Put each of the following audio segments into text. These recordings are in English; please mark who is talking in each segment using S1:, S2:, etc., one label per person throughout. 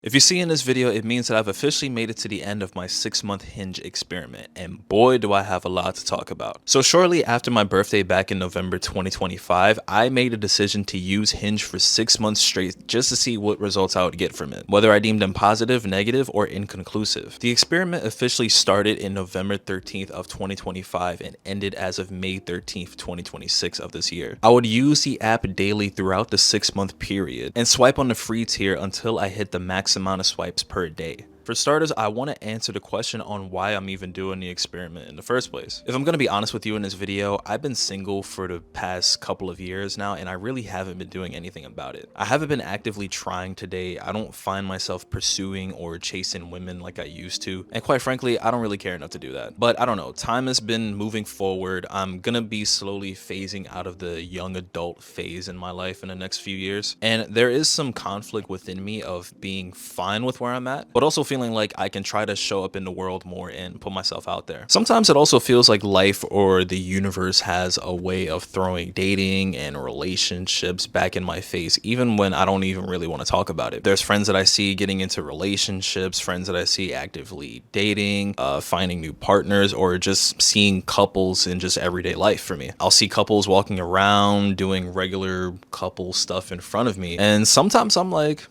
S1: If you see in this video, it means that I've officially made it to the end of my 6-month Hinge experiment, and boy do I have a lot to talk about. So shortly after my birthday back in November 2025, I made a decision to use Hinge for 6 months straight just to see what results I would get from it, whether I deemed them positive, negative, or inconclusive. The experiment officially started in November 13th of 2025 and ended as of May 13th, 2026 of this year. I would use the app daily throughout the 6-month period and swipe on the free tier until I hit the max amount of swipes per day. For starters, I want to answer the question on why I'm even doing the experiment in the first place. If I'm going to be honest with you in this video, I've been single for the past couple of years now, and I really haven't been doing anything about it. I haven't been actively trying to date. I don't find myself pursuing or chasing women like I used to, and quite frankly, I don't really care enough to do that. But I don't know, time has been moving forward. I'm gonna be slowly phasing out of the young adult phase in my life in the next few years, and there is some conflict within me of being fine with where I'm at, but also feeling like I can try to show up in the world more and put myself out there. Sometimes it also feels like life or the universe has a way of throwing dating and relationships back in my face, even when I don't even really want to talk about it. There's friends that I see getting into relationships, friends that I see actively dating, finding new partners, or just seeing couples in just everyday life for me. I'll see couples walking around doing regular couple stuff in front of me, and sometimes I'm like,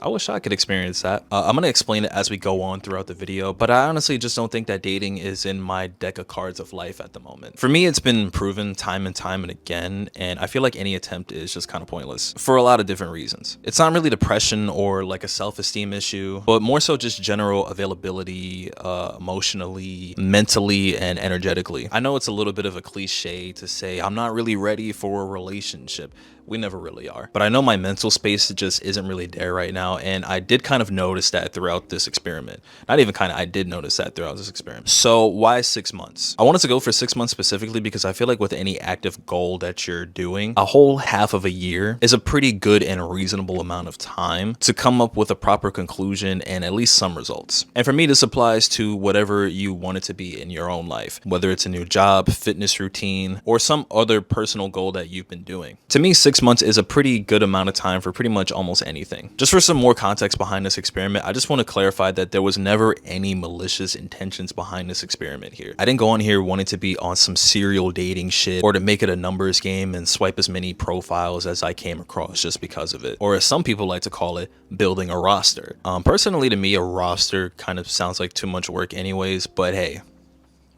S1: I wish I could experience that. I'm going to explain it as we go on throughout the video, but I honestly just don't think that dating is in my deck of cards of life at the moment. For me, it's been proven time and time and again, and I feel like any attempt is just kind of pointless for a lot of different reasons. It's not really depression or like a self-esteem issue, but more so just general availability, emotionally, mentally, and energetically. I know it's a little bit of a cliche to say I'm not really ready for a relationship. We never really are. But I know my mental space just isn't really there right now, and I did kind of notice that throughout this experiment. Not even kind of, I did notice that throughout this experiment. So why 6 months? I wanted to go for 6 months specifically because I feel like with any active goal that you're doing, a whole half of a year is a pretty good and reasonable amount of time to come up with a proper conclusion and at least some results. And for me, this applies to whatever you want it to be in your own life, whether it's a new job, fitness routine, or some other personal goal that you've been doing. To me, 6 months is a pretty good amount of time for pretty much almost anything. Just for some more context behind this experiment, I just want to clarify that there was never any malicious intentions behind this experiment here. I didn't go on here wanting to be on some serial dating shit or to make it a numbers game and swipe as many profiles as I came across just because of it. Or as some people like to call it, building a roster. Personally, to me, a roster kind of sounds like too much work anyways, but hey,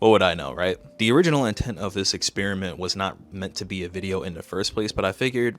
S1: what would I know, right? The original intent of this experiment was not meant to be a video in the first place, but I figured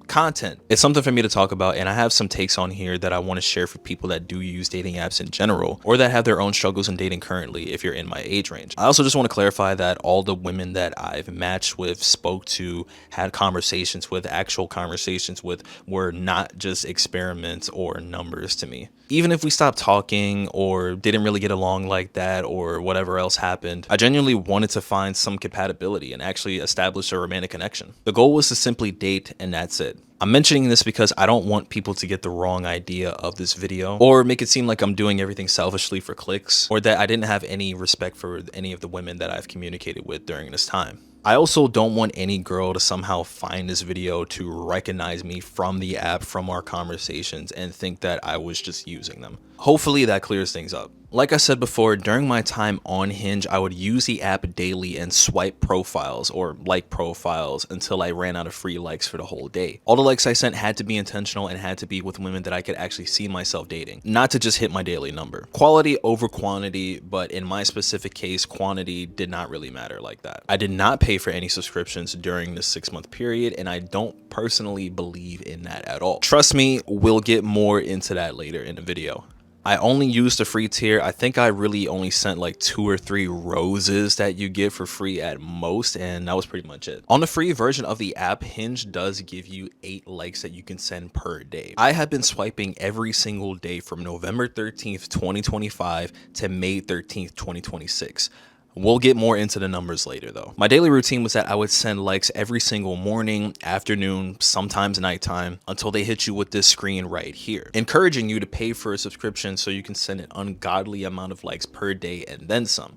S1: content, it's something for me to talk about, and I have some takes on here that I want to share for people that do use dating apps in general or that have their own struggles in dating currently if you're in my age range. I also just want to clarify that all the women that I've matched with, spoke to, had conversations with, actual conversations with, were not just experiments or numbers to me. Even if we stopped talking or didn't really get along like that or whatever else happened, I genuinely wanted to find some compatibility and actually establish a romantic connection. The goal was to simply date, and that's it. I'm mentioning this because I don't want people to get the wrong idea of this video or make it seem like I'm doing everything selfishly for clicks or that I didn't have any respect for any of the women that I've communicated with during this time. I also don't want any girl to somehow find this video to recognize me from the app, from our conversations, and think that I was just using them. Hopefully that clears things up. Like I said before, during my time on Hinge, I would use the app daily and swipe profiles or like profiles until I ran out of free likes for the whole day. All the likes I sent had to be intentional and had to be with women that I could actually see myself dating, not to just hit my daily number. Quality over quantity, but in my specific case, quantity did not really matter like that. I did not pay for any subscriptions during this 6-month period, and I don't personally believe in that at all. Trust me, we'll get more into that later in the video. I only used the free tier. I think I really only sent like 2 or 3 roses that you get for free at most, and that was pretty much it. On the free version of the app, Hinge does give you 8 likes that you can send per day. I have been swiping every single day from November 13th, 2025 to May 13th, 2026. We'll get more into the numbers later though. My daily routine was that I would send likes every single morning, afternoon, sometimes nighttime, until they hit you with this screen right here, encouraging you to pay for a subscription so you can send an ungodly amount of likes per day and then some.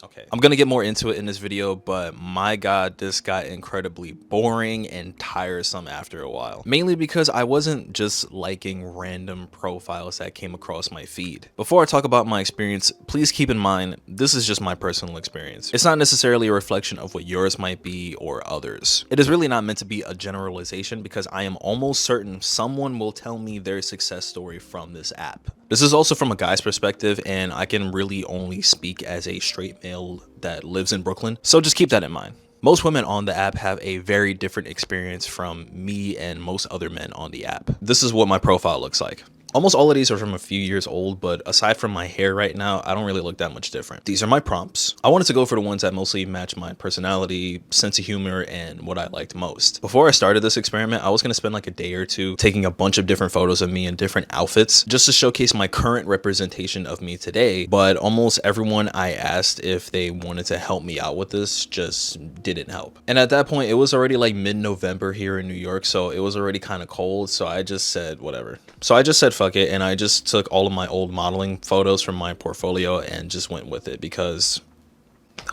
S1: Okay, I'm gonna get more into it in this video, but my god, this got incredibly boring and tiresome after a while. Mainly because I wasn't just liking random profiles that came across my feed. Before I talk about my experience, please keep in mind, this is just my personal experience. It's not necessarily a reflection of what yours might be or others. It is really not meant to be a generalization because I am almost certain someone will tell me their success story from this app. This is also from a guy's perspective, and I can really only speak as a straight male that lives in Brooklyn, so just keep that in mind. Most women on the app have a very different experience from me and most other men on the app. This is what my profile looks like. Almost all of these are from a few years old, but aside from my hair right now, I don't really look that much different. These are my prompts. I wanted to go for the ones that mostly match my personality, sense of humor, and what I liked most. Before I started this experiment, I was gonna spend like a day or two taking a bunch of different photos of me in different outfits just to showcase my current representation of me today, but almost everyone I asked if they wanted to help me out with this just didn't help. And at that point, it was already like mid-November here in New York, so it was already kind of cold, so I just said whatever. So I just said fuck it, and I just took all of my old modeling photos from my portfolio and just went with it because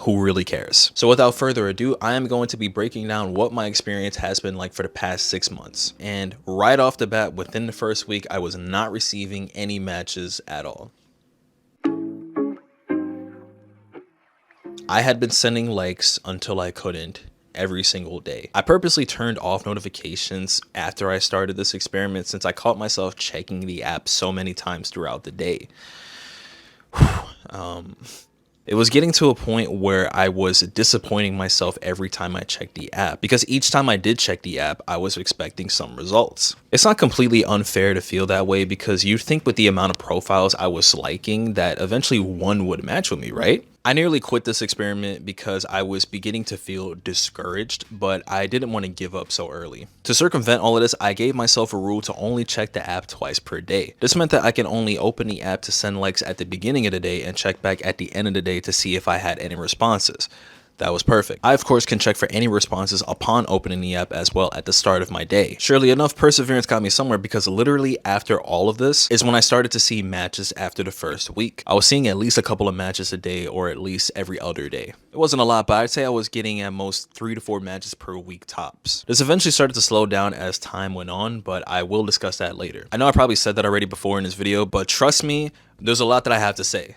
S1: who really cares? So without further ado, I am going to be breaking down what my experience has been like for the past 6 months. And right off the bat, within the first week, I was not receiving any matches at all. I had been sending likes until I couldn't every single day. I purposely turned off notifications after I started this experiment since I caught myself checking the app so many times throughout the day. It was getting to a point where I was disappointing myself every time I checked the app because each time I did check the app, I was expecting some results. It's not completely unfair to feel that way because you'd think with the amount of profiles I was liking that eventually one would match with me, right? I nearly quit this experiment because I was beginning to feel discouraged, but I didn't want to give up so early. To circumvent all of this, I gave myself a rule to only check the app twice per day. This meant that I can only open the app to send likes at the beginning of the day and check back at the end of the day to see if I had any responses. That was perfect. I, of course, can check for any responses upon opening the app as well at the start of my day. Surely enough, perseverance got me somewhere because literally after all of this is when I started to see matches after the first week. I was seeing at least a couple of matches a day or at least every other day. It wasn't a lot, but I'd say I was getting at most 3 to 4 matches per week tops. This eventually started to slow down as time went on, but I will discuss that later. I know I probably said that already before in this video, but trust me, there's a lot that I have to say.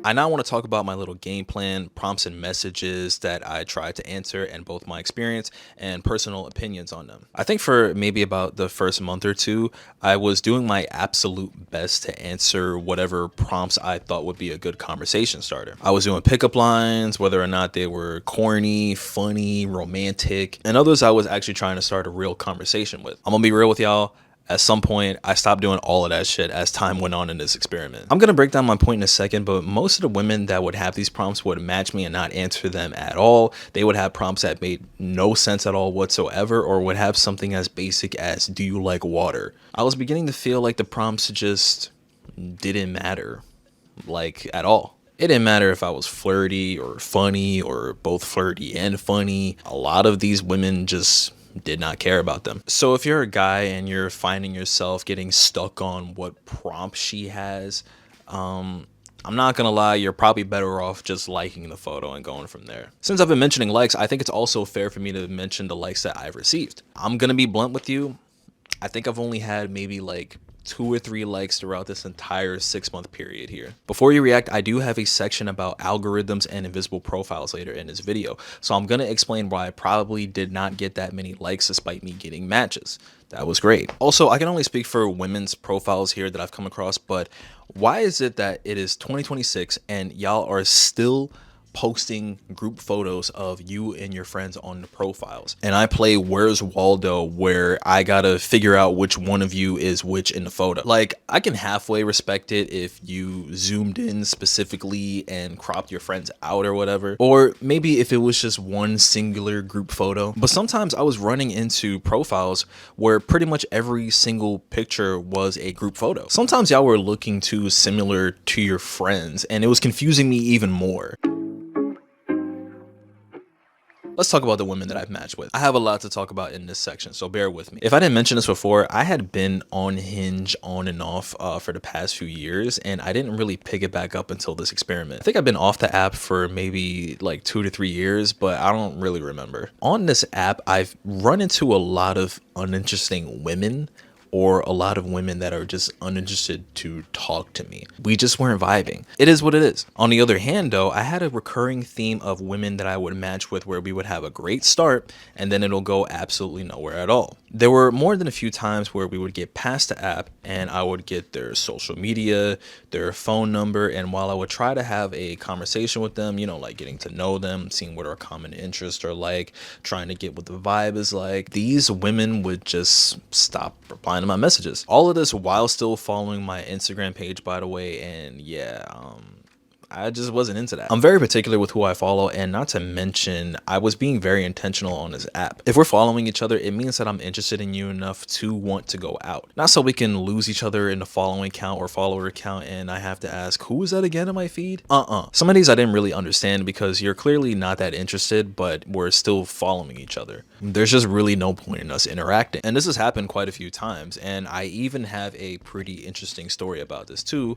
S1: I now want to talk about my little game plan, prompts and messages that I tried to answer, and both my experience and personal opinions on them. I think for maybe about the first month or two, I was doing my absolute best to answer whatever prompts I thought would be a good conversation starter. I was doing pickup lines, whether or not they were corny, funny, romantic, and others I was actually trying to start a real conversation with. I'm gonna be real with y'all. At some point, I stopped doing all of that shit as time went on in this experiment. I'm gonna break down my point in a second, but most of the women that would have these prompts would match me and not answer them at all. They would have prompts that made no sense at all whatsoever, or would have something as basic as, do you like water? I was beginning to feel like the prompts just didn't matter, like at all. It didn't matter if I was flirty or funny or both flirty and funny. A lot of these women just did not care about them. So if you're a guy and you're finding yourself getting stuck on what prompt she has, I'm not gonna lie, you're probably better off just liking the photo and going from there. Since I've been mentioning likes, I think it's also fair for me to mention the likes that I've received. I'm gonna be blunt with you. I think I've only had maybe like 2 or 3 likes throughout this entire 6-month period here. Before you react, I do have a section about algorithms and invisible profiles later in this video, so I'm gonna explain why I probably did not get that many likes despite me getting matches. That was great. Also, I can only speak for women's profiles here that I've come across, but why is it that it is 2026 and y'all are still posting group photos of you and your friends on the profiles? And I play Where's Waldo, where I gotta figure out which one of you is which in the photo. Like, I can halfway respect it if you zoomed in specifically and cropped your friends out or whatever, or maybe if it was just one singular group photo. But sometimes I was running into profiles where pretty much every single picture was a group photo. Sometimes y'all were looking too similar to your friends, and it was confusing me even more. Let's talk about the women that I've matched with. I have a lot to talk about in this section, so bear with me. If I didn't mention this before, I had been on Hinge on and off for the past few years, and I didn't really pick it back up until this experiment. I think I've been off the app for maybe like 2 to 3 years, but I don't really remember. On this app, I've run into a lot of uninteresting women, or a lot of women that are just uninterested to talk to me. We just weren't vibing. It is what it is. On the other hand, though, I had a recurring theme of women that I would match with where we would have a great start and then it'll go absolutely nowhere at all. There were more than a few times where we would get past the app and I would get their social media, their phone number, and while I would try to have a conversation with them, you know, like getting to know them, seeing what our common interests are like, trying to get what the vibe is like, these women would just stop replying to my messages. All of this while still following my Instagram page, by the way, and yeah, I just wasn't into that. I'm very particular with who I follow, and not to mention, I was being very intentional on this app. If we're following each other, it means that I'm interested in you enough to want to go out. Not so we can lose each other in the following count or follower count, and I have to ask, who is that again in my feed? Some of these I didn't really understand because you're clearly not that interested, but we're still following each other. There's just really no point in us interacting. And this has happened quite a few times, and I even have a pretty interesting story about this too,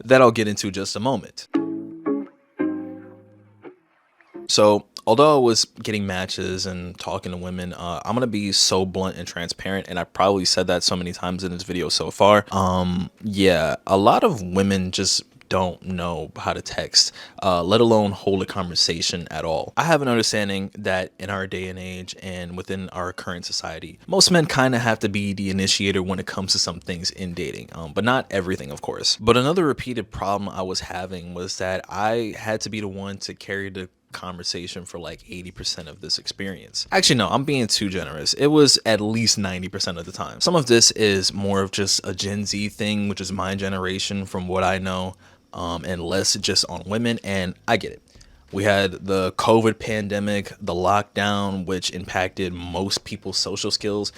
S1: that I'll get into just a moment. So although I was getting matches and talking to women, I'm gonna be so blunt and transparent, and I probably said that so many times in this video so far. Yeah, a lot of women just don't know how to text, let alone hold a conversation at all. I have an understanding that in our day and age and within our current society, most men kind of have to be the initiator when it comes to some things in dating, but not everything, of course. But another repeated problem I was having was that I had to be the one to carry the conversation for like 80% of this experience. Actually, no, I'm being too generous. It was at least 90% of the time. Some of this is more of just a Gen Z thing, which is my generation from what I know, and less just on women, and I get it. We had the COVID pandemic, the lockdown, which impacted most people's social skills,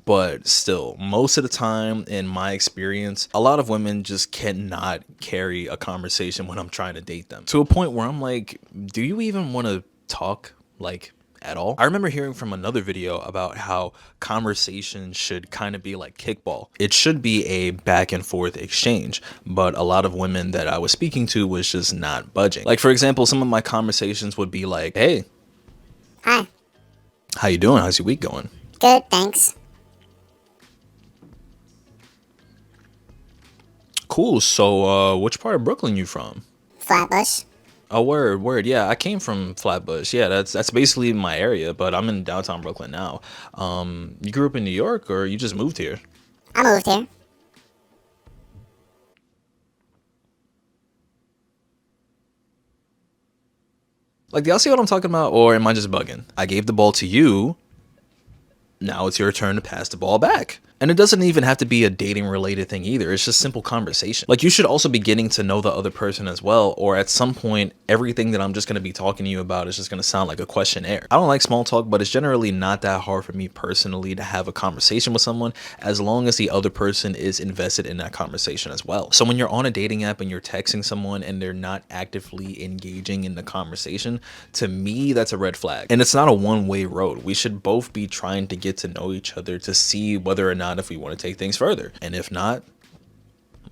S1: but still, most of the time, in my experience, a lot of women just cannot carry a conversation when I'm trying to date them. To a point where I'm like, do you even want to talk, like, at all? I remember hearing from another video about how conversation should kind of be like kickball. It should be a back and forth exchange, but a lot of women that I was speaking to was just not budging. Like, for example, some of my conversations would be like, hey.
S2: Hi.
S1: How you doing? How's your week going?
S2: Good, thanks.
S1: Cool. So, which part of Brooklyn you from?
S2: Flatbush.
S1: Oh, word. Yeah, I came from Flatbush. Yeah, that's basically my area, but I'm in downtown Brooklyn now. You grew up in New York, or you just moved here?
S2: I moved here.
S1: Like, do y'all see what I'm talking about, or am I just bugging? I gave the ball to you. Now it's your turn to pass the ball back. And it doesn't even have to be a dating related thing either. It's just simple conversation. Like, you should also be getting to know the other person as well. Or at some point, everything that I'm just going to be talking to you about is just going to sound like a questionnaire. I don't like small talk, but it's generally not that hard for me personally to have a conversation with someone as long as the other person is invested in that conversation as well. So when you're on a dating app and you're texting someone and they're not actively engaging in the conversation, to me, that's a red flag. And it's not a one-way road. We should both be trying to get to know each other to see whether or not if we want to take things further. And if not,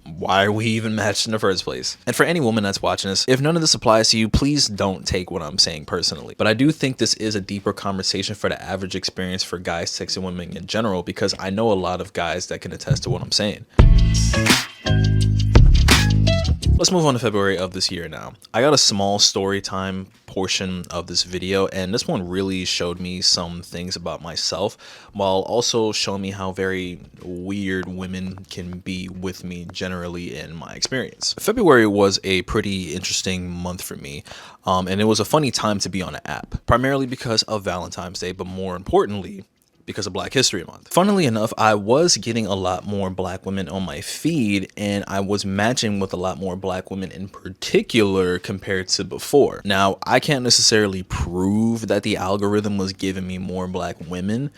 S1: why are we even matched in the first place? And for any woman that's watching this, if none of this applies to you, please don't take what I'm saying personally. But I do think this is a deeper conversation for the average experience for guys texting women in general, because I know a lot of guys that can attest to what I'm saying. Let's move on to February of this year now. I got a small story time portion of this video, and this one really showed me some things about myself while also showing me how very weird women can be with me generally in my experience. February was a pretty interesting month for me, and it was a funny time to be on an app, primarily because of Valentine's Day, but more importantly, because of Black History Month. Funnily enough, I was getting a lot more Black women on my feed, and I was matching with a lot more Black women in particular compared to before. Now, I can't necessarily prove that the algorithm was giving me more Black women,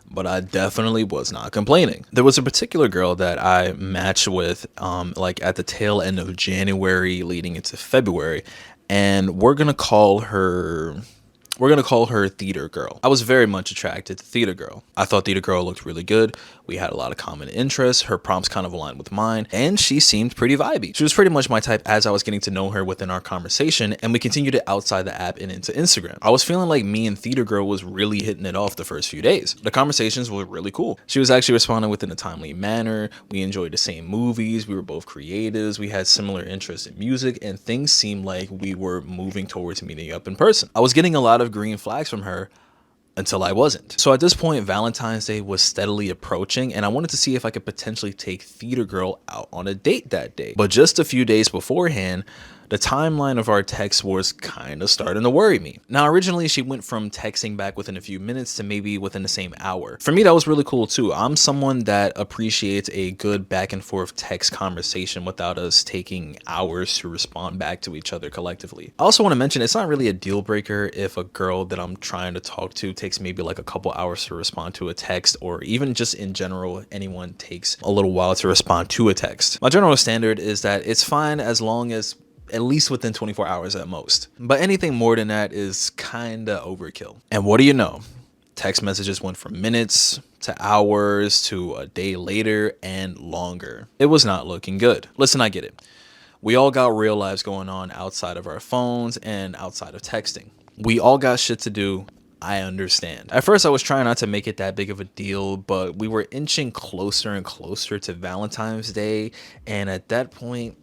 S1: but I definitely was not complaining. There was a particular girl that I matched with like at the tail end of January leading into February, and we're gonna call her We're gonna call her Theater Girl. I was very much attracted to Theater Girl. I thought Theater Girl looked really good. We had a lot of common interests. Her prompts kind of aligned with mine, and she seemed pretty vibey. She was pretty much my type as I was getting to know her within our conversation, and we continued it outside the app and into Instagram. I was feeling like me and Theater Girl was really hitting it off the first few days. The conversations were really cool. She was actually responding within a timely manner. We enjoyed the same movies. We were both creatives. We had similar interests in music, and things seemed like we were moving towards meeting up in person. I was getting a lot of green flags from her until I wasn't. So at this point, Valentine's Day was steadily approaching, and I wanted to see if I could potentially take Theater Girl out on a date that day. But just a few days beforehand, the timeline of our text was kind of starting to worry me. Now, originally, she went from texting back within a few minutes to maybe within the same hour. For me, that was really cool too. I'm someone that appreciates a good back and forth text conversation without us taking hours to respond back to each other collectively. I also want to mention, it's not really a deal breaker if a girl that I'm trying to talk to takes maybe like a couple hours to respond to a text, or even just in general, anyone takes a little while to respond to a text. My general standard is that it's fine as long as at least within 24 hours at most. But anything more than that is kinda overkill. And what do you know? Text messages went from minutes to hours to a day later and longer. It was not looking good. Listen, I get it. We all got real lives going on outside of our phones and outside of texting. We all got shit to do. I understand. At first, I was trying not to make it that big of a deal, but we were inching closer and closer to Valentine's Day. And at that point,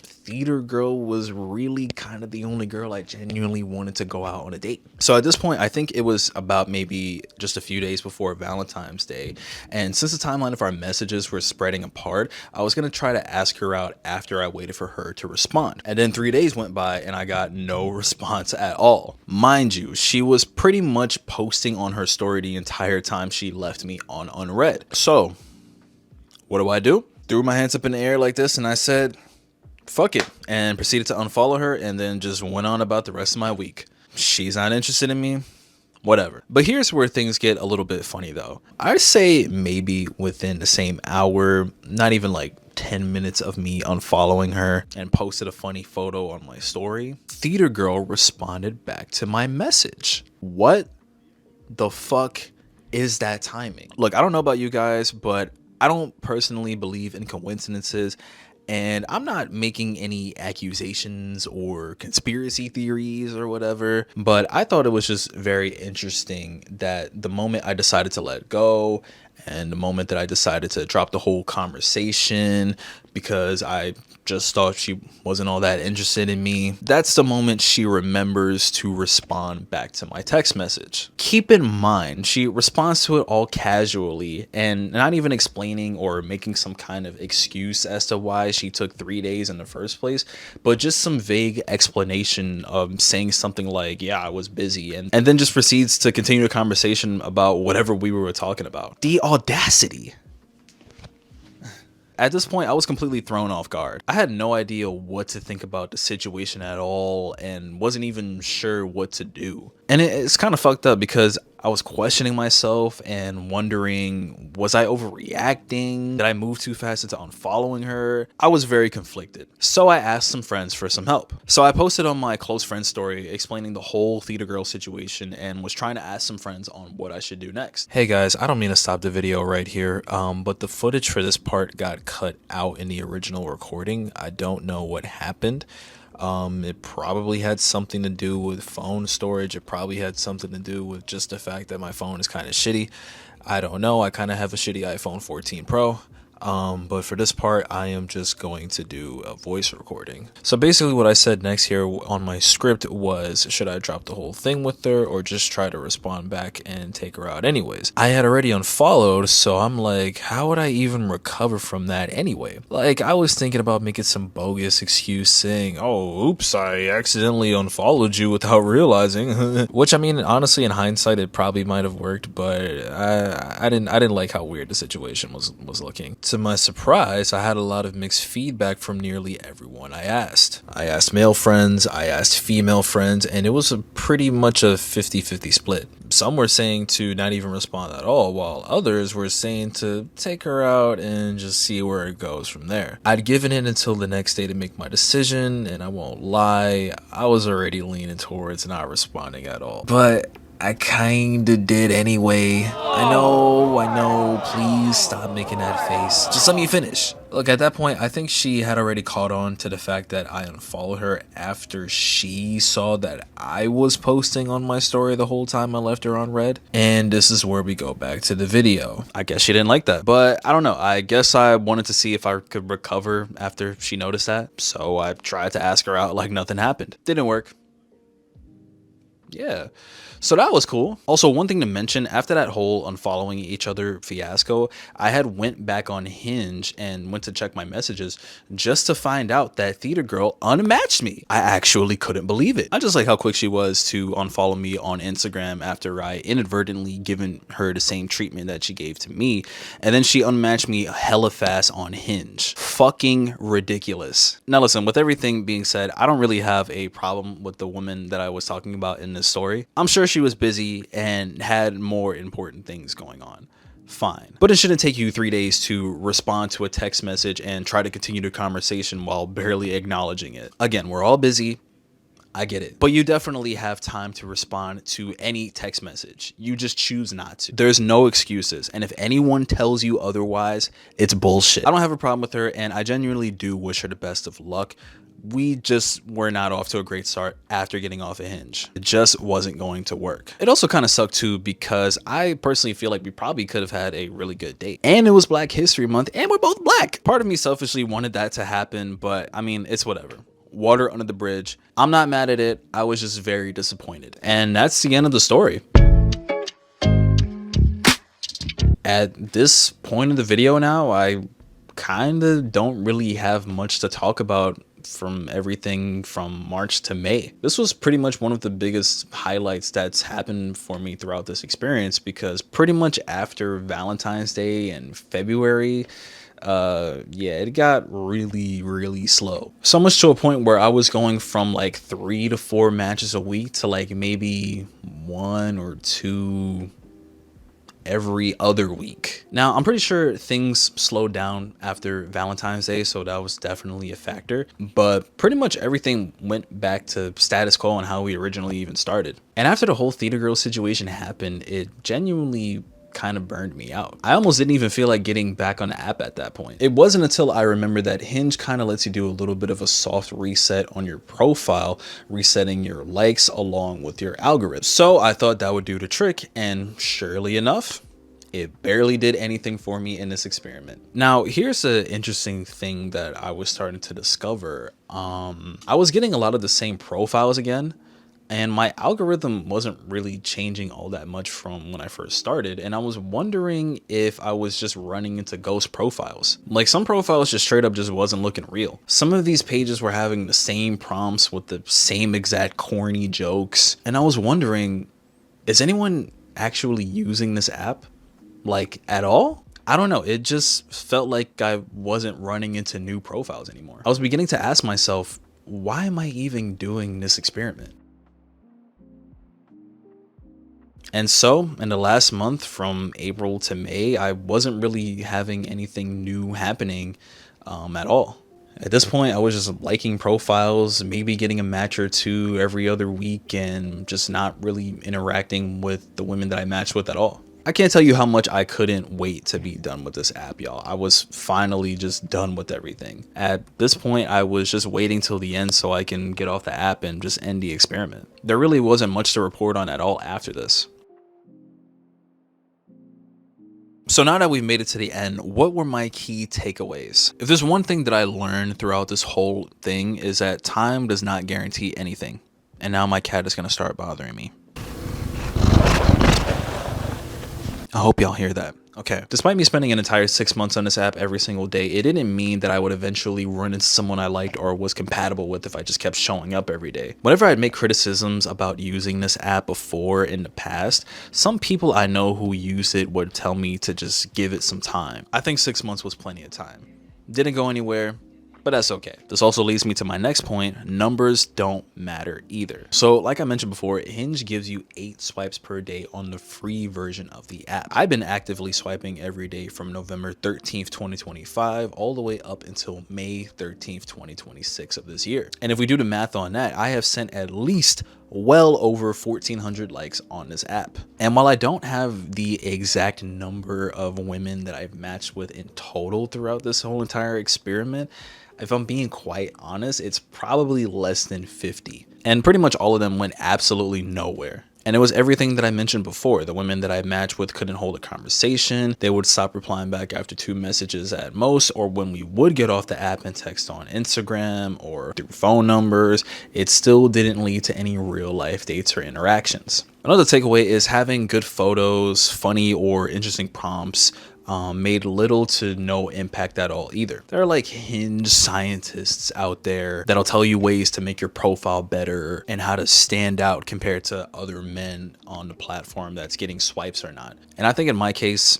S1: Theater Girl was really kind of the only girl I genuinely wanted to go out on a date. So at this point, I think it was about maybe just a few days before Valentine's Day. And since the timeline of our messages were spreading apart, I was going to try to ask her out after I waited for her to respond. And then 3 days went by and I got no response at all. Mind you, she was pretty much posting on her story the entire time she left me on unread. So what do? Threw my hands up in the air like this and I said, fuck it, and proceeded to unfollow her, and then just went on about the rest of my week. She's not interested in me, whatever. But here's where things get a little bit funny though. I say maybe within the same hour, not even like 10 minutes of me unfollowing her, and posted a funny photo on my story, Theater Girl responded back to my message. What the fuck is that timing? Look, I don't know about you guys, but I don't personally believe in coincidences. And I'm not making any accusations or conspiracy theories or whatever, but I thought it was just very interesting that the moment I decided to let go and the moment that I decided to drop the whole conversation because I just thought she wasn't all that interested in me, that's the moment she remembers to respond back to my text message. Keep in mind, she responds to it all casually and not even explaining or making some kind of excuse as to why she took 3 days in the first place, but just some vague explanation of saying something like, yeah, I was busy, and then just proceeds to continue a conversation about whatever we were talking about. The audacity. At this point, I was completely thrown off guard. I had no idea what to think about the situation at all and wasn't even sure what to do. And it's kind of fucked up because I was questioning myself and wondering, was I overreacting? Did I move too fast into unfollowing her? I was very conflicted. So I asked some friends for some help. So I posted on my close friend story explaining the whole Theater Girl situation and was trying to ask some friends on what I should do next. Hey guys, I don't mean to stop the video right here, but the footage for this part got cut out in the original recording. I don't know what happened. It probably had something to do with phone storage. It probably had something to do with just the fact that my phone is kind of shitty. I don't know. I kind of have a shitty iPhone 14 Pro. But for this part, I am just going to do a voice recording. So basically what I said next here on my script was, should I drop the whole thing with her or just try to respond back and take her out anyways? I had already unfollowed, so I'm like, how would I even recover from that anyway? Like, I was thinking about making some bogus excuse saying, oh, oops, I accidentally unfollowed you without realizing. Which, I mean, honestly, in hindsight, it probably might have worked, but I didn't like how weird the situation was looking. To my surprise, I had a lot of mixed feedback from nearly everyone I asked. I asked male friends, I asked female friends, and it was pretty much a 50-50 split. Some were saying to not even respond at all, while others were saying to take her out and just see where it goes from there. I'd given it until the next day to make my decision, and I won't lie, I was already leaning towards not responding at all. But I kinda did anyway. I know, please stop making that face. Just let me finish. Look, at that point, I think she had already caught on to the fact that I unfollowed her after she saw that I was posting on my story the whole time I left her on red. And this is where we go back to the video. I guess she didn't like that. But I don't know, I guess I wanted to see if I could recover after she noticed that. So I tried to ask her out like nothing happened. Didn't work. Yeah. So that was cool. Also, one thing to mention, after that whole unfollowing each other fiasco, I had went back on Hinge and went to check my messages just to find out that theater girl unmatched me. I actually couldn't believe it. I just like how quick she was to unfollow me on Instagram after I inadvertently given her the same treatment that she gave to me. And then she unmatched me hella fast on Hinge. Fucking ridiculous. Now listen, with everything being said, I don't really have a problem with the woman that I was talking about in this story. I'm sure she was busy and had more important things going on. Fine. But it shouldn't take you 3 days to respond to a text message and try to continue the conversation while barely acknowledging it. Again, we're all busy. I get it. But you definitely have time to respond to any text message. You just choose not to. There's no excuses. And if anyone tells you otherwise, it's bullshit. I don't have a problem with her, and I genuinely do wish her the best of luck. We just were not off to a great start after getting off of Hinge. It just wasn't going to work. It also kind of sucked too because I personally feel like we probably could have had a really good date. And it was Black History Month and we're both black. Part of me selfishly wanted that to happen, but I mean, it's whatever. Water under the bridge. I'm not mad at it. I was just very disappointed. And that's the end of the story. At this point of the video now, I kind of don't really have much to talk about from everything from March to May. This was pretty much one of the biggest highlights that's happened for me throughout this experience, because pretty much after Valentine's Day and February, it got really slow. So much to a point where I was going from like 3 to 4 matches a week to like maybe 1 or 2 every other week. Now, I'm pretty sure things slowed down after Valentine's Day, so that was definitely a factor, but pretty much everything went back to status quo on how we originally even started. And after the whole theater girl situation happened, it genuinely kind of burned me out. I almost didn't even feel like getting back on the app at that point. It wasn't until I remembered that Hinge kind of lets you do a little bit of a soft reset on your profile, resetting your likes along with your algorithm. So I thought that would do the trick, and surely enough, it barely did anything for me in this experiment. Now, here's an interesting thing that I was starting to discover. I was getting a lot of the same profiles again, and my algorithm wasn't really changing all that much from when I first started. And I was wondering if I was just running into ghost profiles. Like, some profiles just straight up just wasn't looking real. Some of these pages were having the same prompts with the same exact corny jokes. And I was wondering, is anyone actually using this app? Like, at all? I don't know. It just felt like I wasn't running into new profiles anymore. I was beginning to ask myself, why am I even doing this experiment? And so in the last month, from April to May, I wasn't really having anything new happening at all. At this point, I was just liking profiles, maybe getting a match or two every other week, and just not really interacting with the women that I matched with at all. I can't tell you how much I couldn't wait to be done with this app, y'all. I was finally just done with everything. At this point, I was just waiting till the end so I can get off the app and just end the experiment. There really wasn't much to report on at all after this. So now that we've made it to the end, what were my key takeaways? If there's one thing that I learned throughout this whole thing, is that time does not guarantee anything. And now my cat is going to start bothering me. I hope y'all hear that. Okay. Despite me spending an entire 6 months on this app every single day, it didn't mean that I would eventually run into someone I liked or was compatible with if I just kept showing up every day. Whenever I'd make criticisms about using this app before in the past, some people I know who use it would tell me to just give it some time. I think 6 months was plenty of time. Didn't go anywhere, but that's okay. This also leads me to my next point. Numbers don't matter either. So like I mentioned before, Hinge gives you 8 swipes per day on the free version of the app. I've been actively swiping every day from November 13th, 2025 all the way up until May 13th, 2026 of this year. And if we do the math on that, I have sent at least well over 1,400 likes on this app. And while I don't have the exact number of women that I've matched with in total throughout this whole entire experiment, if I'm being quite honest, it's probably less than 50. And pretty much all of them went absolutely nowhere. And it was everything that I mentioned before. The women that I matched with couldn't hold a conversation. They would stop replying back after 2 messages at most, or when we would get off the app and text on Instagram or through phone numbers, it still didn't lead to any real life dates or interactions. Another takeaway is having good photos, funny or interesting prompts made little to no impact at all either. There are like Hinge scientists out there that'll tell you ways to make your profile better and how to stand out compared to other men on the platform that's getting swipes or not. And I think in my case,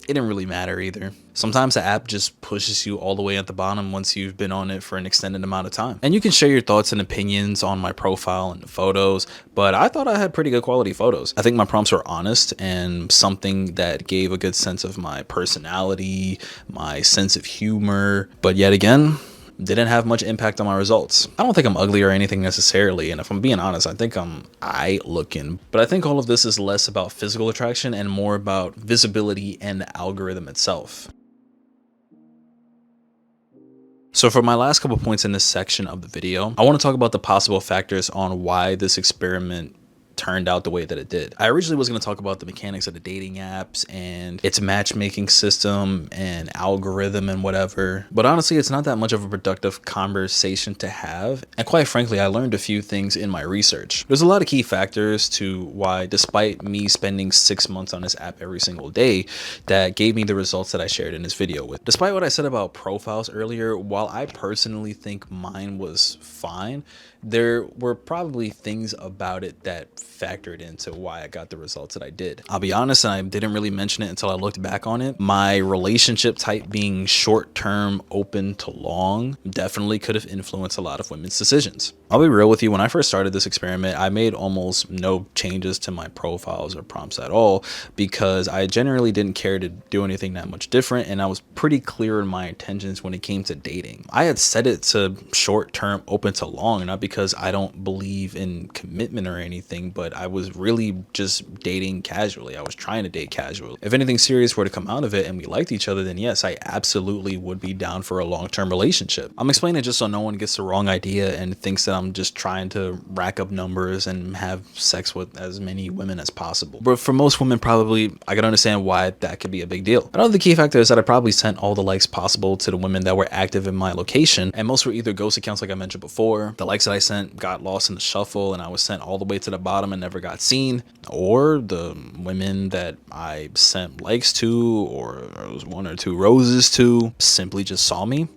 S1: it didn't really matter either. Sometimes the app just pushes you all the way at the bottom once you've been on it for an extended amount of time. And you can share your thoughts and opinions on my profile and the photos, but I thought I had pretty good quality photos. I think my prompts were honest and something that gave a good sense of my personality, my sense of humor, but yet again, didn't have much impact on my results. I don't think I'm ugly or anything necessarily, and if I'm being honest, I think I'm aight looking. But I think all of this is less about physical attraction and more about visibility and the algorithm itself. So for my last couple points in this section of the video, I want to talk about the possible factors on why this experiment turned out the way that it did. I originally was going to talk about the mechanics of the dating apps and its matchmaking system and algorithm and whatever, but honestly it's not that much of a productive conversation to have, and quite frankly I learned a few things in my research. There's a lot of key factors to why, despite me spending 6 months on this app every single day, that gave me the results that I shared in this video with. Despite what I said about profiles earlier, while I personally think mine was fine, there were probably things about it that factored into why I got the results that I did. I'll be honest, and I didn't really mention it until I looked back on it. My relationship type being short-term, open to long, definitely could have influenced a lot of women's decisions. I'll be real with you, when I first started this experiment, I made almost no changes to my profiles or prompts at all because I generally didn't care to do anything that much different, and I was pretty clear in my intentions when it came to dating. I had set it to short-term, open to long, not because I don't believe in commitment or anything, but I was really just dating casually. I was trying to date casually. If anything serious were to come out of it and we liked each other, then yes, I absolutely would be down for a long-term relationship. I'm explaining it just so no one gets the wrong idea and thinks that I'm just trying to rack up numbers and have sex with as many women as possible. But for most women, probably, I can understand why that could be a big deal. Another key factor is that I probably sent all the likes possible to the women that were active in my location, and most were either ghost accounts like I mentioned before. The likes that I sent got lost in the shuffle and I was sent all the way to the bottom and never got seen, or the women that I sent likes to or was 1 or 2 roses to simply just saw me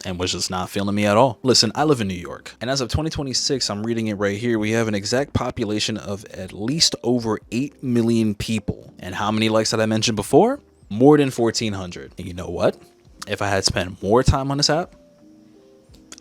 S1: and was just not feeling me at all. Listen, I live in New York, and as of 2026, I'm reading it right here, we have an exact population of at least over 8 million people. And how many likes did I mention before? More than 1,400. And you know what? If I had spent more time on this app,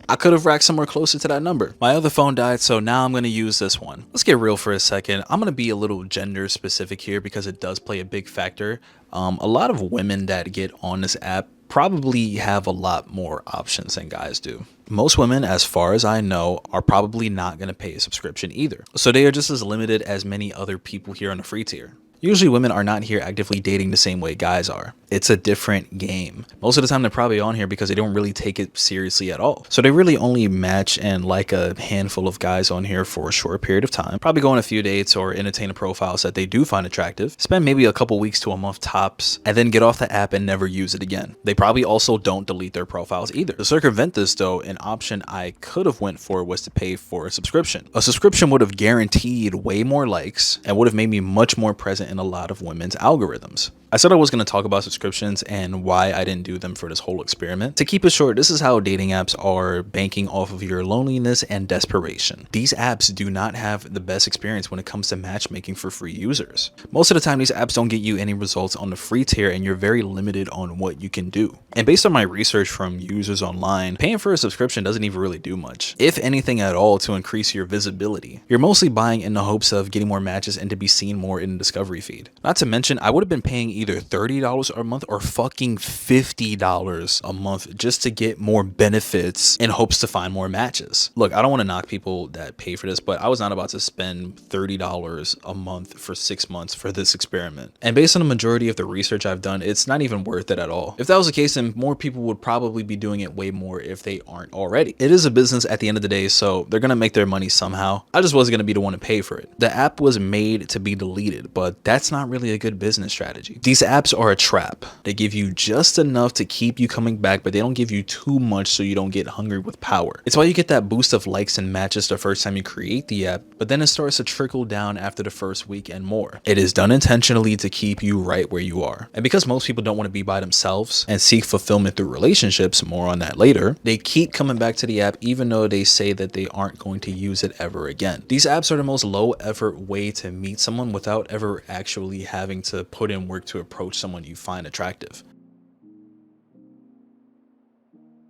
S1: I could have racked somewhere closer to that number. My other phone died, so now I'm going to use this one. Let's get real for a second. I'm going to be a little gender specific here because it does play a big factor. A lot of women that get on this app probably have a lot more options than guys do. Most women, as far as I know, are probably not going to pay a subscription either. So they are just as limited as many other people here on the free tier. Usually women are not here actively dating the same way guys are. It's a different game. Most of the time they're probably on here because they don't really take it seriously at all. So they really only match and like a handful of guys on here for a short period of time. Probably go on a few dates or entertain a profiles that they do find attractive. Spend maybe a couple weeks to a month tops and then get off the app and never use it again. They probably also don't delete their profiles either. To circumvent this though, an option I could have went for was to pay for a subscription. A subscription would have guaranteed way more likes and would have made me much more present in a lot of women's algorithms. I said I was going to talk about subscriptions and why I didn't do them for this whole experiment. To keep it short, this is how dating apps are banking off of your loneliness and desperation. These apps do not have the best experience when it comes to matchmaking for free users. Most of the time, these apps don't get you any results on the free tier and you're very limited on what you can do. And based on my research from users online, paying for a subscription doesn't even really do much, if anything at all, to increase your visibility. You're mostly buying in the hopes of getting more matches and to be seen more in the discovery feed. Not to mention, I would have been paying either $30 a month or fucking $50 a month just to get more benefits in hopes to find more matches. Look, I don't want to knock people that pay for this, but I was not about to spend $30 a month for 6 months for this experiment. And based on the majority of the research I've done, it's not even worth it at all. If that was the case, then more people would probably be doing it way more if they aren't already. It is a business at the end of the day, so they're going to make their money somehow. I just wasn't going to be the one to pay for it. The app was made to be deleted, but that's not really a good business strategy. These apps are a trap. They give you just enough to keep you coming back, but they don't give you too much so you don't get hungry with power. It's why you get that boost of likes and matches the first time you create the app, but then it starts to trickle down after the first week and more. It is done intentionally to keep you right where you are. And because most people don't want to be by themselves and seek fulfillment through relationships, more on that later, they keep coming back to the app even though they say that they aren't going to use it ever again. These apps are the most low effort way to meet someone without ever actually having to put in work to approach someone you find attractive.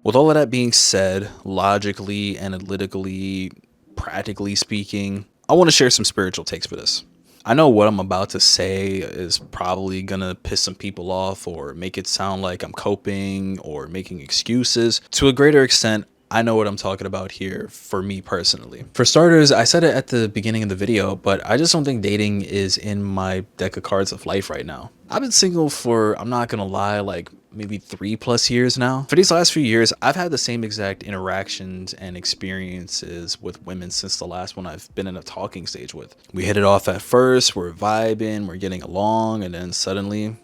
S1: With all of that being said, logically, analytically, practically speaking, I want to share some spiritual takes for this. I know what I'm about to say is probably gonna piss some people off or make it sound like I'm coping or making excuses. To a greater extent, I know what I'm talking about here for me personally. For starters, I said it at the beginning of the video, but I just don't think dating is in my deck of cards of life right now. I've been single for, I'm not gonna lie, like maybe 3+ years now. For these last few years, I've had the same exact interactions and experiences with women since the last one I've been in a talking stage with. We hit it off at first, we're vibing, we're getting along, and then suddenly,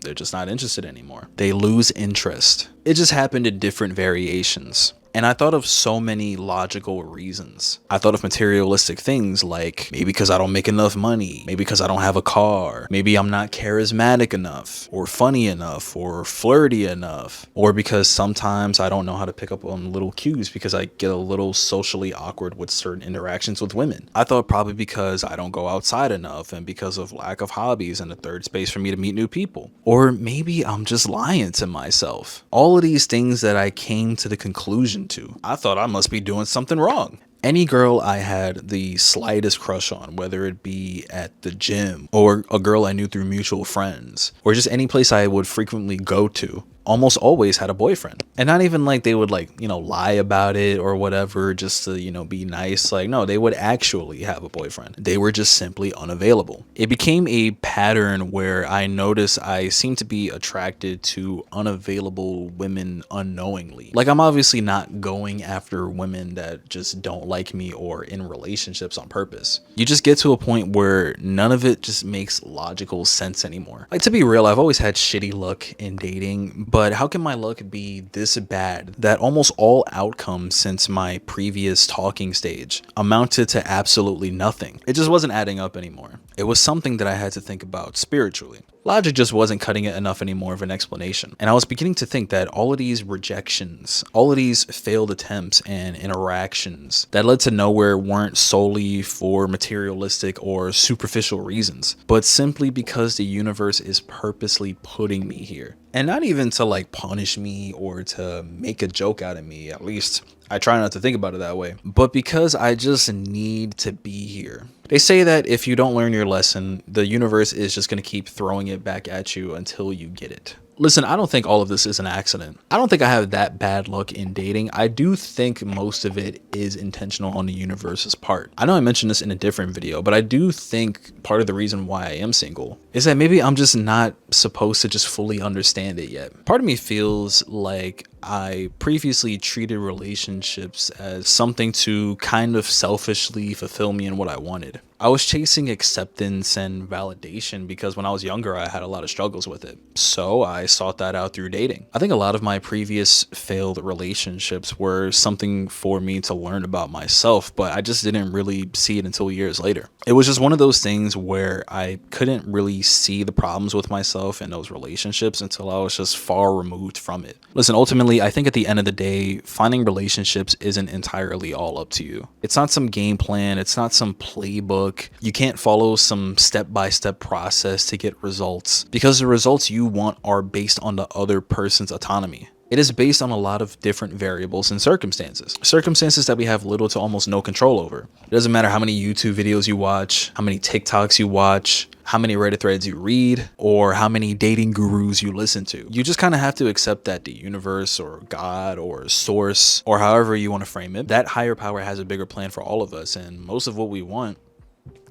S1: they're just not interested anymore. They lose interest. It just happened in different variations. And I thought of so many logical reasons. I thought of materialistic things like maybe because I don't make enough money, maybe because I don't have a car, maybe I'm not charismatic enough or funny enough or flirty enough, or because sometimes I don't know how to pick up on little cues because I get a little socially awkward with certain interactions with women. I thought probably because I don't go outside enough and because of lack of hobbies and a third space for me to meet new people. Or maybe I'm just lying to myself. All of these things that I came to the conclusion to. I thought I must be doing something wrong. Any girl I had the slightest crush on, whether it be at the gym or a girl I knew through mutual friends or just any place I would frequently go to, almost always had a boyfriend. And not even like they would lie about it or whatever just to, be nice. Like, no, they would actually have a boyfriend. They were just simply unavailable. It became a pattern where I noticed I seem to be attracted to unavailable women unknowingly. Like, I'm obviously not going after women that just don't like me or in relationships on purpose. You just get to a point where none of it just makes logical sense anymore. Like, to be real, I've always had shitty luck in dating, but how can my luck be this bad that almost all outcomes since my previous talking stage amounted to absolutely nothing? It just wasn't adding up anymore. It was something that I had to think about spiritually. Logic just wasn't cutting it enough anymore of an explanation. And I was beginning to think that all of these rejections, all of these failed attempts and interactions that led to nowhere weren't solely for materialistic or superficial reasons, but simply because the universe is purposely putting me here. And not even to punish me or to make a joke out of me. At least I try not to think about it that way, but because I just need to be here. They say that if you don't learn your lesson, the universe is just going to keep throwing it back at you until you get it. Listen, I don't think all of this is an accident. I don't think I have that bad luck in dating. I do think most of it is intentional on the universe's part. I know I mentioned this in a different video, but I do think part of the reason why I am single is that maybe I'm just not supposed to just fully understand it yet. Part of me feels like I previously treated relationships as something to kind of selfishly fulfill me in what I wanted. I was chasing acceptance and validation because when I was younger, I had a lot of struggles with it. So I sought that out through dating. I think a lot of my previous failed relationships were something for me to learn about myself, but I just didn't really see it until years later. It was just one of those things where I couldn't really see the problems with myself in those relationships until I was just far removed from it. Listen, ultimately, I think at the end of the day, finding relationships isn't entirely all up to you. It's not some game plan. It's not some playbook. You can't follow some step-by-step process to get results because the results you want are based on the other person's autonomy. It is based on a lot of different variables and circumstances that we have little to almost no control over. It doesn't matter how many YouTube videos you watch, how many TikToks you watch, how many Reddit threads you read, or how many dating gurus you listen to. You just kind of have to accept that the universe or God or source or however you want to frame it, that higher power has a bigger plan for all of us, and most of what we want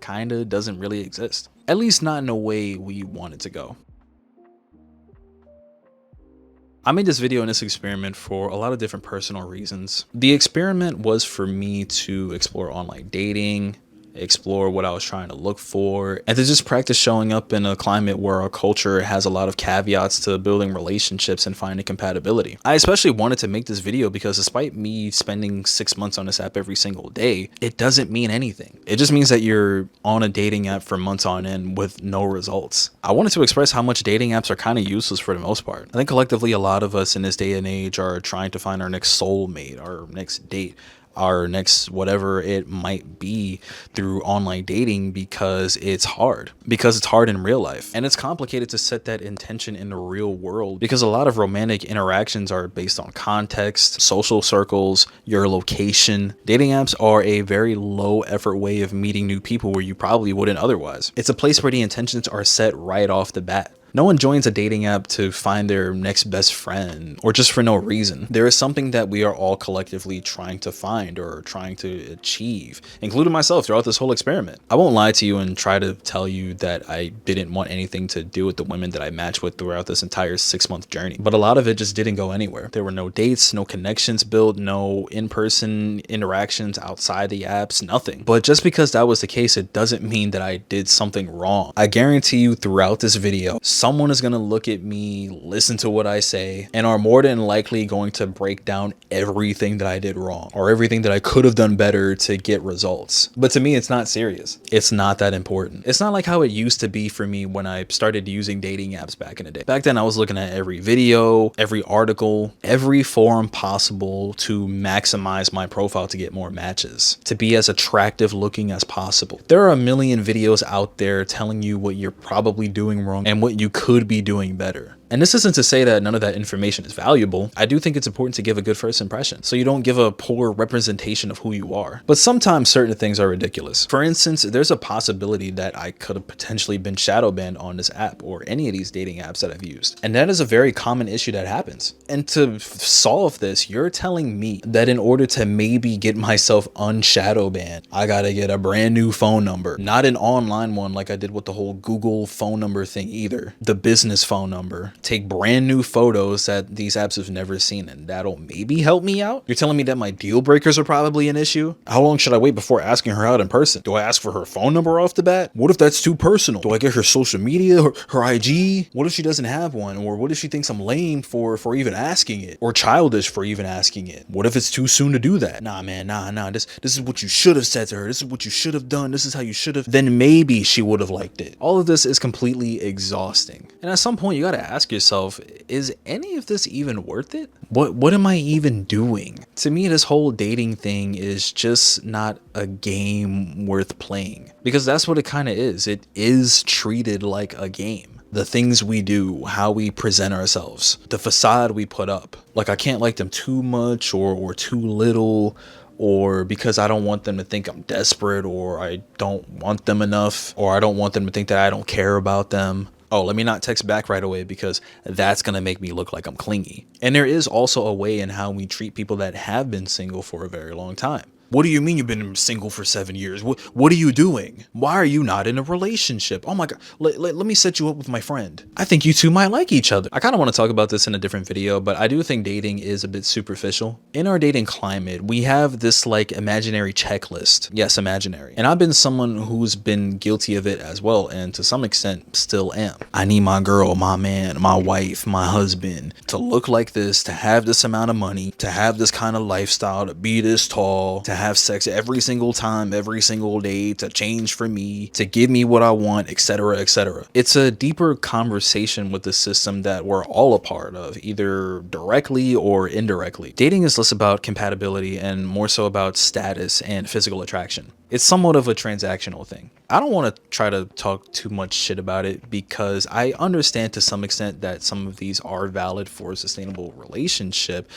S1: kind of doesn't really exist. At least not in the way we want it to go. I made this video and this experiment for a lot of different personal reasons. The experiment was for me to explore online dating, explore what I was trying to look for, and to just practice showing up in a climate where our culture has a lot of caveats to building relationships and finding compatibility. I especially wanted to make this video because despite me spending 6 months on this app every single day, it doesn't mean anything. It just means that you're on a dating app for months on end with no results. I wanted to express how much dating apps are kind of useless for the most part. I think collectively a lot of us in this day and age are trying to find our next soulmate, our next date, our next whatever it might be through online dating because it's hard in real life, and it's complicated to set that intention in the real world because a lot of romantic interactions are based on context, social circles, your location. Dating apps are a very low effort way of meeting new people where you probably wouldn't otherwise. It's a place where the intentions are set right off the bat. No one joins a dating app to find their next best friend or just for no reason. There is something that we are all collectively trying to find or trying to achieve, including myself throughout this whole experiment. I won't lie to you and try to tell you that I didn't want anything to do with the women that I matched with throughout this entire 6-month journey, but a lot of it just didn't go anywhere. There were no dates, no connections built, no in-person interactions outside the apps, nothing. But just because that was the case, it doesn't mean that I did something wrong. I guarantee you throughout this video, someone is going to look at me, listen to what I say, and are more than likely going to break down everything that I did wrong or everything that I could have done better to get results. But to me, it's not serious. It's not that important. It's not like how it used to be for me when I started using dating apps back in the day. Back then, I was looking at every video, every article, every forum possible to maximize my profile to get more matches, to be as attractive looking as possible. There are a million videos out there telling you what you're probably doing wrong and what you could be doing better. And this isn't to say that none of that information is valuable. I do think it's important to give a good first impression so you don't give a poor representation of who you are. But sometimes certain things are ridiculous. For instance, there's a possibility that I could have potentially been shadow banned on this app or any of these dating apps that I've used. And that is a very common issue that happens. And to solve this, you're telling me that in order to maybe get myself unshadow banned, I gotta get a brand new phone number, not an online one like I did with the whole Google phone number thing either, the business phone number. Take brand new photos that these apps have never seen, and that'll maybe help me out. You're telling me that my deal breakers are probably an issue? How long should I wait before asking her out in person? Do I ask for her phone number off the bat? What if that's too personal? Do I get her social media, her IG? What if she doesn't have one? Or what if she thinks I'm lame for even asking it? Or childish for even asking it? What if it's too soon to do that? Nah, man, nah. This is what you should have said to her. This is what you should have done. This is how you should have. Then maybe she would have liked it. All of this is completely exhausting. And at some point, you gotta ask yourself, is any of this even worth it? What am I even doing? To me, this whole dating thing is just not a game worth playing, because that's what it kind of is. It is treated like a game. The things we do, how we present ourselves, the facade we put up. Like, I can't like them too much or too little, or because I don't want them to think I'm desperate, or I don't want them enough, or I don't want them to think that I don't care about them. Oh, let me not text back right away because that's going to make me look like I'm clingy. And there is also a way in how we treat people that have been single for a very long time. What do you mean you've been single for 7 years? What are you doing? Why are you not in a relationship? Oh my God, let me set you up with my friend. I think you two might like each other. I kind of want to talk about this in a different video, but I do think dating is a bit superficial. In our dating climate, we have this like imaginary checklist. Yes, imaginary. And I've been someone who's been guilty of it as well, and to some extent still am. I need my girl, my man, my wife, my husband to look like this, to have this amount of money, to have this kind of lifestyle, to be this tall, to have sex every single time, every single day, to change for me, to give me what I want, etc., etc. It's a deeper conversation with the system that we're all a part of, either directly or indirectly. Dating is less about compatibility and more so about status and physical attraction. It's somewhat of a transactional thing. I don't want to try to talk too much shit about it because I understand to some extent that some of these are valid for a sustainable relationship,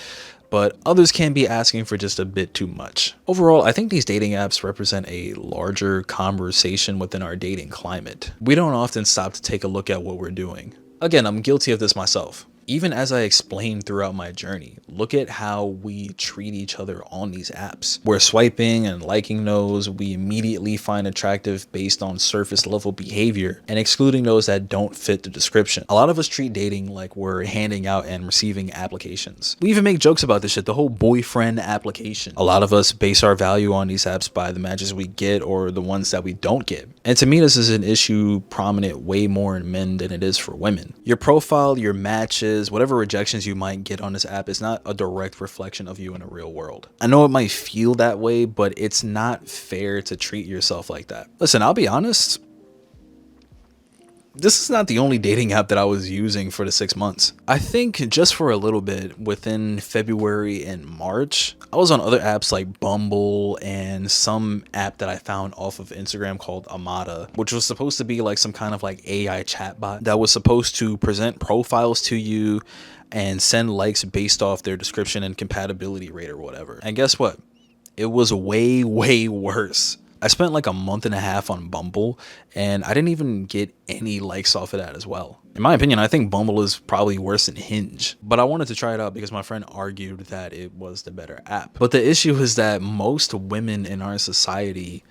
S1: but others can be asking for just a bit too much. Overall, I think these dating apps represent a larger conversation within our dating climate. We don't often stop to take a look at what we're doing. Again, I'm guilty of this myself. Even as I explained throughout my journey, look at how we treat each other on these apps. We're swiping and liking those we immediately find attractive based on surface level behavior and excluding those that don't fit the description. A lot of us treat dating like we're handing out and receiving applications. We even make jokes about this shit, the whole boyfriend application. A lot of us base our value on these apps by the matches we get or the ones that we don't get. And to me, this is an issue prominent way more in men than it is for women. Your profile, your matches, whatever rejections you might get on this app is not a direct reflection of you in the real world. I know it might feel that way, but it's not fair to treat yourself like that. Listen, I'll be honest. This is not the only dating app that I was using for the 6 months. I think just for a little bit within February and March, I was on other apps like Bumble and some app that I found off of Instagram called Amada, which was supposed to be like some kind of like AI chatbot that was supposed to present profiles to you and send likes based off their description and compatibility rate or whatever. And guess what? It was way, way worse. I spent like a month and a half on Bumble and I didn't even get any likes off of that as well. In my opinion, I think Bumble is probably worse than Hinge, but I wanted to try it out because my friend argued that it was the better app. But the issue is that most women in our society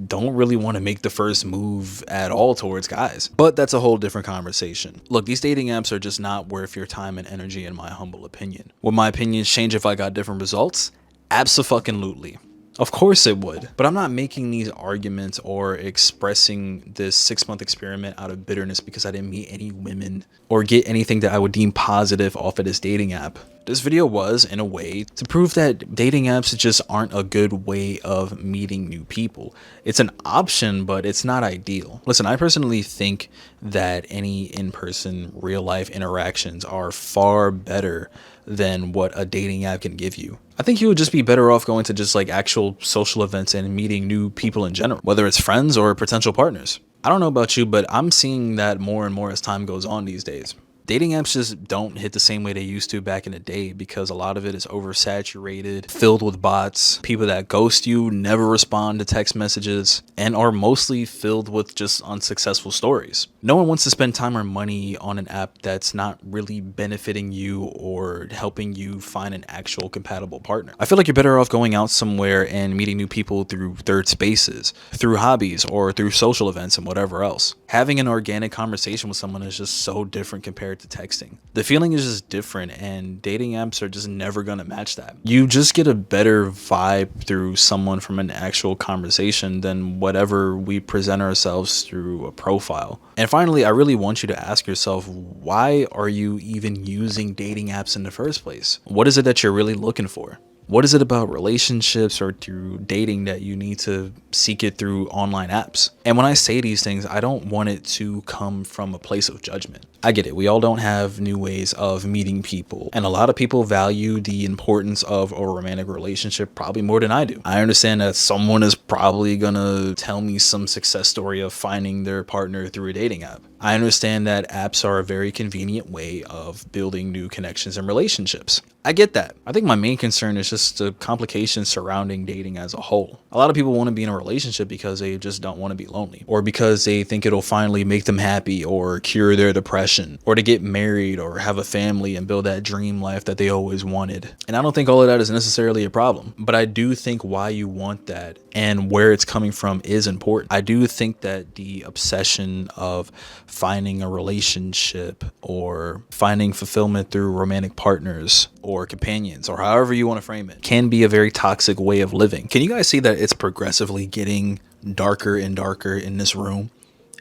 S1: don't really want to make the first move at all towards guys. But that's a whole different conversation. Look, these dating apps are just not worth your time and energy in my humble opinion. Would my opinions change if I got different results? Abso-fucking-lutely. Of course it would, but I'm not making these arguments or expressing this 6-month experiment out of bitterness because I didn't meet any women or get anything that I would deem positive off of this dating app. This video was, in a way, to prove that dating apps just aren't a good way of meeting new people. It's an option, but it's not ideal. Listen, I personally think that any in-person, real-life interactions are far better than what a dating app can give you. I think you would just be better off going to just like actual social events and meeting new people in general, whether it's friends or potential partners. I don't know about you, but I'm seeing that more and more as time goes on these days. Dating apps just don't hit the same way they used to back in the day because a lot of it is oversaturated, filled with bots, people that ghost you, never respond to text messages, and are mostly filled with just unsuccessful stories. No one wants to spend time or money on an app that's not really benefiting you or helping you find an actual compatible partner. I feel like you're better off going out somewhere and meeting new people through third spaces, through hobbies, or through social events and whatever else. Having an organic conversation with someone is just so different compared to texting. The feeling is just different and dating apps are just never gonna match that. You just get a better vibe through someone from an actual conversation than whatever we present ourselves through a profile. And finally, I really want you to ask yourself, why are you even using dating apps in the first place? What is it that you're really looking for? What is it about relationships or through dating that you need to seek it through online apps? And when I say these things, I don't want it to come from a place of judgment. I get it. We all don't have new ways of meeting people. And a lot of people value the importance of a romantic relationship probably more than I do. I understand that someone is probably gonna tell me some success story of finding their partner through a dating app. I understand that apps are a very convenient way of building new connections and relationships. I get that. I think my main concern is just the complications surrounding dating as a whole. A lot of people want to be in a relationship because they just don't want to be lonely, or because they think it'll finally make them happy or cure their depression, or to get married or have a family and build that dream life that they always wanted. And I don't think all of that is necessarily a problem, but I do think why you want that and where it's coming from is important. I do think that the obsession of finding a relationship or finding fulfillment through romantic partners or companions, or however you want to frame it, can be a very toxic way of living. Can you guys see that it's progressively getting darker and darker in this room?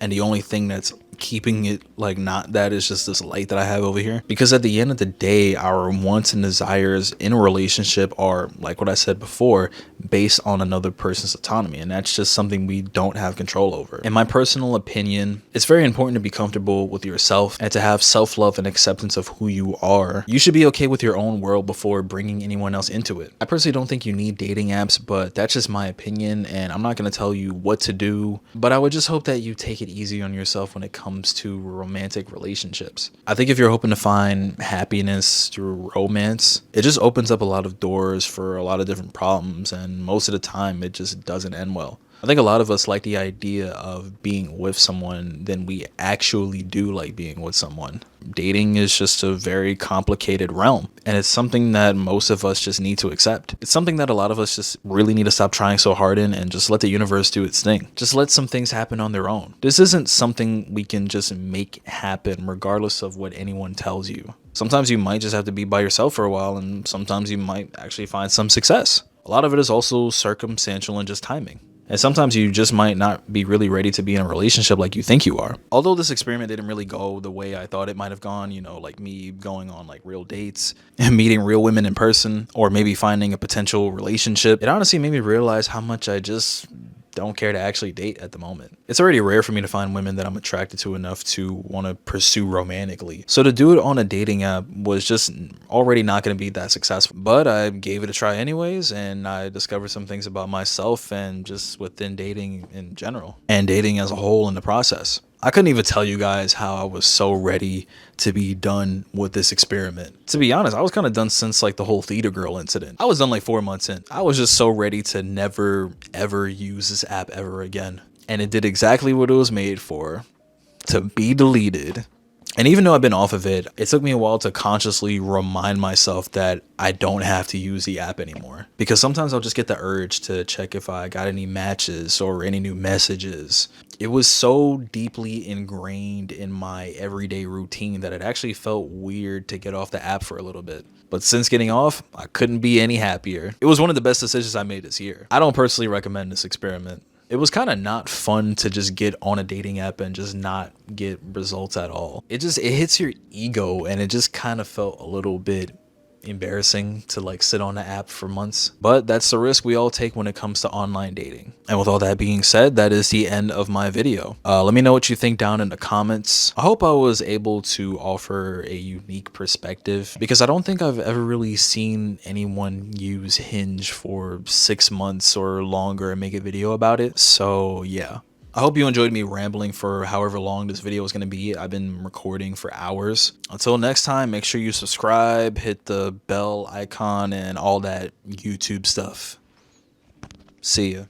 S1: And the only thing that's keeping it like not that is just this light that I have over here. Because at the end of the day, our wants and desires in a relationship are, like what I said before, based on another person's autonomy, and that's just something we don't have control over. In my personal opinion, it's very important to be comfortable with yourself and to have self-love and acceptance of who you are. You should be okay with your own world before bringing anyone else into it. I personally don't think you need dating apps, but that's just my opinion, and I'm not going to tell you what to do, but I would just hope that you take it easy on yourself when it comes to romantic relationships. I think if you're hoping to find happiness through romance, it just opens up a lot of doors for a lot of different problems, and most of the time it just doesn't end well. I think a lot of us like the idea of being with someone than we actually do like being with someone. Dating is just a very complicated realm, and it's something that most of us just need to accept. It's something that a lot of us just really need to stop trying so hard in and just let the universe do its thing. Just let some things happen on their own. This isn't something we can just make happen regardless of what anyone tells you. Sometimes you might just have to be by yourself for a while, and sometimes you might actually find some success. A lot of it is also circumstantial and just timing. And sometimes you just might not be really ready to be in a relationship like you think you are. Although this experiment didn't really go the way I thought it might have gone, you know, like me going on like real dates and meeting real women in person, or maybe finding a potential relationship, it honestly made me realize how much I just don't care to actually date at the moment. It's already rare for me to find women that I'm attracted to enough to want to pursue romantically. So to do it on a dating app was just already not going to be that successful. But I gave it a try anyways, and I discovered some things about myself and just within dating in general, and dating as a whole in the process. I couldn't even tell you guys how I was so ready to be done with this experiment. To be honest, I was kind of done since like the whole theater girl incident. I was done like 4 months in. I was just so ready to never ever use this app ever again. And it did exactly what it was made for, to be deleted. And even though I've been off of it, it took me a while to consciously remind myself that I don't have to use the app anymore. Because sometimes I'll just get the urge to check if I got any matches or any new messages. It was so deeply ingrained in my everyday routine that it actually felt weird to get off the app for a little bit. But since getting off, I couldn't be any happier. It was one of the best decisions I made this year. I don't personally recommend this experiment. It was kind of not fun to just get on a dating app and just not get results at all. It hits your ego, and it just kind of felt a little bit embarrassing to like sit on the app for months. But that's the risk we all take when it comes to online dating. And with all that being said, that is the end of my video. Let me know what you think down in the comments. I hope I was able to offer a unique perspective, because I don't think I've ever really seen anyone use Hinge for 6 months or longer and make a video about it. So yeah. I hope you enjoyed me rambling for however long this video is going to be. I've been recording for hours. Until next time, make sure you subscribe, hit the bell icon, and all that YouTube stuff. See ya.